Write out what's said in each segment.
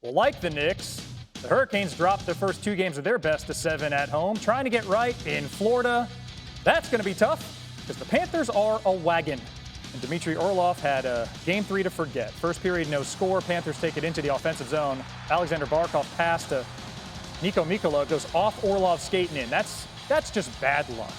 Well, like the Knicks, the Hurricanes dropped their first 2 games of their best of 7 at home, trying to get right in Florida. That's going to be tough because the Panthers are a wagon. And Dmitry Orlov had Game 3 to forget. First period, no score. Panthers take it into the offensive zone. Alexander Barkov pass to Niko Mikkola goes off Orlov skating in. That's just bad luck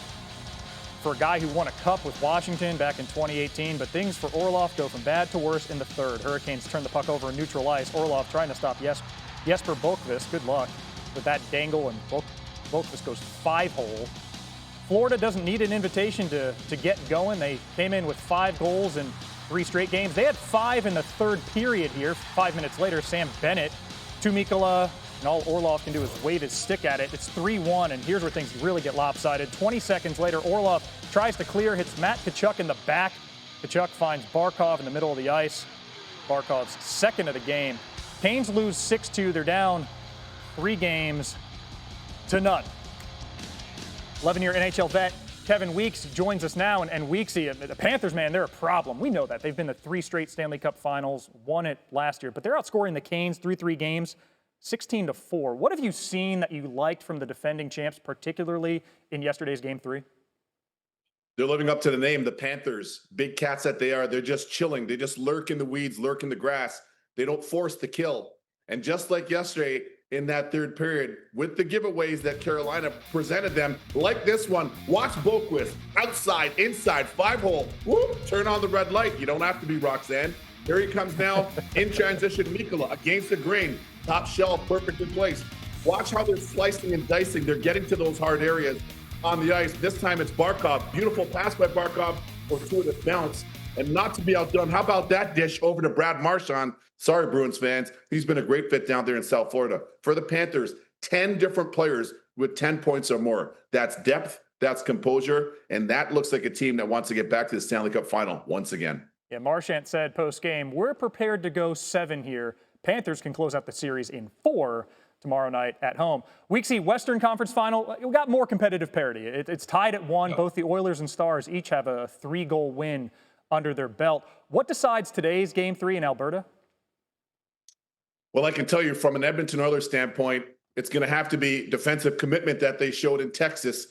for a guy who won a cup with Washington back in 2018. But things for Orlov go from bad to worse in the third. Hurricanes turn the puck over in neutral ice. Orlov trying to stop Jesper Boqvist. Good luck with that dangle, and Boqvist goes 5-hole. Florida doesn't need an invitation to get going. They came in with 5 goals in 3 straight games. They had 5 in the third period here. 5 minutes later, Sam Bennett to Mikkola, and all Orlov can do is wave his stick at it. It's 3-1, and here's where things really get lopsided. 20 seconds later, Orlov tries to clear, hits Matt Tkachuk in the back. Tkachuk finds Barkov in the middle of the ice. Barkov's second of the game. Canes lose 6-2. They're down 3 games to none. 11-year NHL vet Kevin Weeks joins us now. And Weeksy, the Panthers, man, they're a problem. We know that. They've been to 3 straight Stanley Cup finals, won it last year. But they're outscoring the Canes through 3 games, 16-4. What have you seen that you liked from the defending champs, particularly in yesterday's Game 3? They're living up to the name, the Panthers. Big cats that they are. They're just chilling. They just lurk in the weeds, lurk in the grass. They don't force the kill. And just like yesterday in that third period, with the giveaways that Carolina presented them, like this one, watch Boqvist, outside, inside, 5-hole, whoop, turn on the red light. You don't have to be Roxanne. Here he comes now in transition, Mikkola, against the grain, top shelf, perfectly placed. Watch how they're slicing and dicing. They're getting to those hard areas on the ice. This time it's Barkov. Beautiful pass by Barkov, fortuitous bounce. And not to be outdone, how about that dish over to Brad Marchand? Sorry, Bruins fans. He's been a great fit down there in South Florida. For the Panthers, 10 different players with 10 points or more. That's depth, that's composure, and that looks like a team that wants to get back to the Stanley Cup final once again. Yeah, Marchand said post-game, we're prepared to go 7 here. Panthers can close out the series in 4 tomorrow night at home. Weeksy, Western Conference Final, we got more competitive parity. It's tied at 1. Both the Oilers and Stars each have a 3-goal win under their belt. What decides today's Game 3 in Alberta? Well, I can tell you from an Edmonton Oilers standpoint, it's going to have to be defensive commitment that they showed in Texas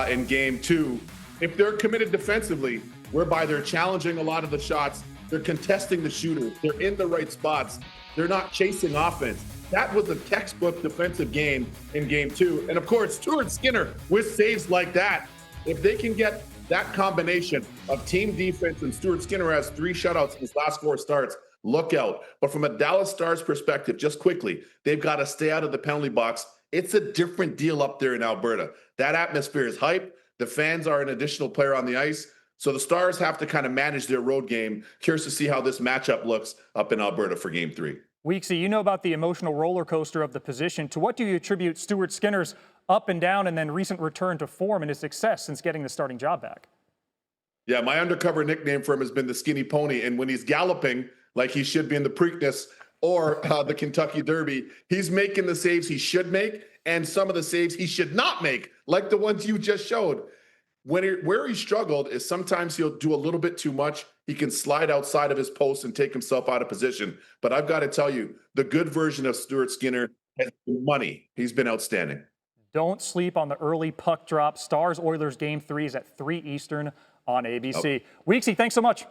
in Game 2. If they're committed defensively, whereby they're challenging a lot of the shots, they're contesting the shooters, they're in the right spots, they're not chasing offense. That was a textbook defensive game in Game 2. And of course, Stuart Skinner with saves like that, if they can get that combination of team defense, and Stuart Skinner has 3 shutouts in his last 4 starts, look out. But from a Dallas Stars perspective, just quickly, they've got to stay out of the penalty box. It's a different deal up there in Alberta. That atmosphere is hype. The fans are an additional player on the ice. So the Stars have to kind of manage their road game. Curious to see how this matchup looks up in Alberta for Game 3. Weeksy, you know about the emotional roller coaster of the position. To what do you attribute Stuart Skinner's up and down and then recent return to form and his success since getting the starting job back? Yeah, my undercover nickname for him has been the Skinny Pony. And when he's galloping like he should be in the Preakness or the Kentucky Derby, he's making the saves he should make and some of the saves he should not make, like the ones you just showed. Where he struggled is sometimes he'll do a little bit too much. He can slide outside of his post and take himself out of position. But I've got to tell you, the good version of Stuart Skinner has been money. He's been outstanding. Don't sleep on the early puck drop. Stars-Oilers Game 3 is at 3 Eastern on ABC. Weeksy, thanks so much.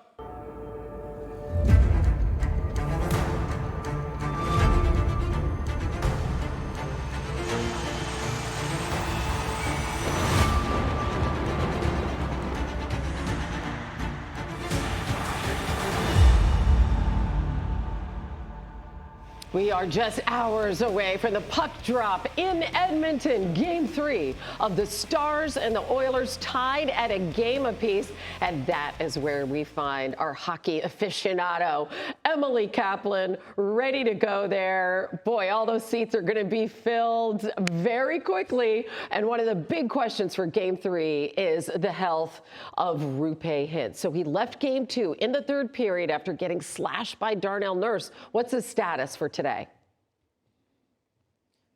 We are just hours away from the puck drop in Edmonton. Game 3 of the Stars and the Oilers tied at a game apiece. And that is where we find our hockey aficionado, Emily Kaplan, ready to go there. Boy, all those seats are going to be filled very quickly. And one of the big questions for Game 3 is the health of Roope Hintz. So he left Game 2 in the third period after getting slashed by Darnell Nurse. What's his status for today?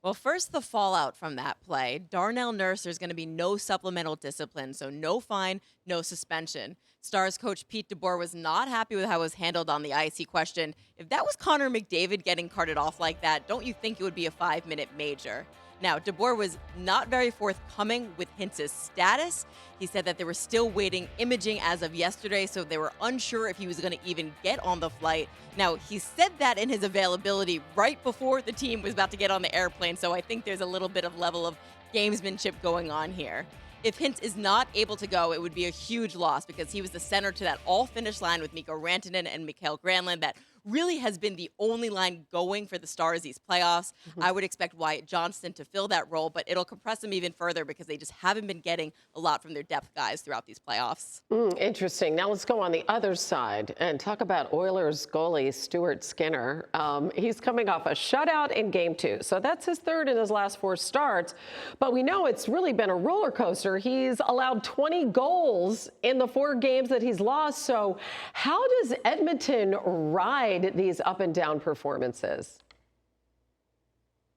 Well, first, the fallout from that play. Darnell Nurse, there's going to be no supplemental discipline, so no fine, no suspension. Stars coach Pete DeBoer was not happy with how it was handled on the ice. He questioned If that was Connor McDavid getting carted off like that, don't you think it would be a 5-minute major? Now, DeBoer was not very forthcoming with Hintz's status. He said that they were still waiting imaging as of yesterday, so they were unsure if he was going to even get on the flight. Now, he said that in his availability right before the team was about to get on the airplane, so I think there's a little bit of level of gamesmanship going on here. If Hintz is not able to go, it would be a huge loss because he was the center to that all-finish line with Mikko Rantanen and Mikael Granlund that really has been the only line going for the Stars these playoffs. I would expect Wyatt Johnston to fill that role, but it'll compress them even further because they just haven't been getting a lot from their depth guys throughout these playoffs. Interesting. Now let's go on the other side and talk about Oilers goalie Stuart Skinner. He's coming off a shutout in Game 2, so that's his third in his last 4 starts. But we know it's really been a roller coaster. He's allowed 20 goals in the 4 games that he's lost. So how does Edmonton ride these up and down performances?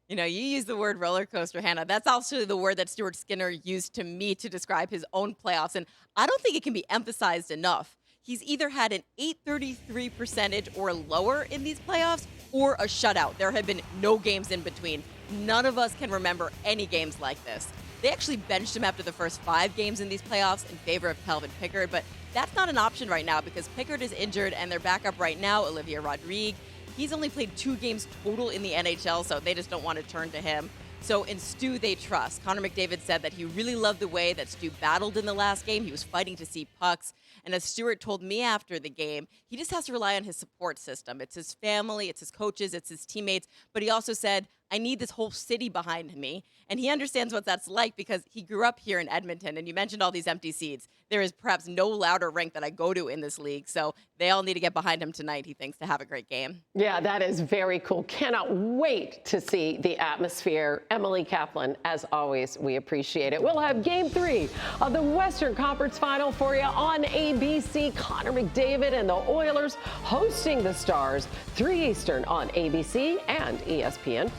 You know, you use the word roller coaster, Hannah. That's also the word that Stuart Skinner used to me to describe his own playoffs. And I don't think it can be emphasized enough. He's either had an .833 percentage or lower in these playoffs or a shutout. There have been no games in between. None of us can remember any games like this. They actually benched him after the first 5 games in these playoffs in favor of Calvin Pickard, but that's not an option right now because Pickard is injured and their backup right now, Olivier Rodrigue, he's only played 2 games total in the NHL, so they just don't want to turn to him. So in Stu, they trust. Connor McDavid said that he really loved the way that Stu battled in the last game. He was fighting to see pucks. And as Stuart told me after the game, he just has to rely on his support system. It's his family, it's his coaches, it's his teammates. But he also said, I need this whole city behind me. And he understands what that's like because he grew up here in Edmonton. And you mentioned all these empty seats. There is perhaps no louder rink that I go to in this league. So they all need to get behind him tonight, he thinks, to have a great game. Yeah, that is very cool. Cannot wait to see the atmosphere. Emily Kaplan, as always, we appreciate it. We'll have Game 3 of the Western Conference Final for you on ABC. Connor McDavid and the Oilers hosting the Stars, 3 Eastern on ABC and ESPN+.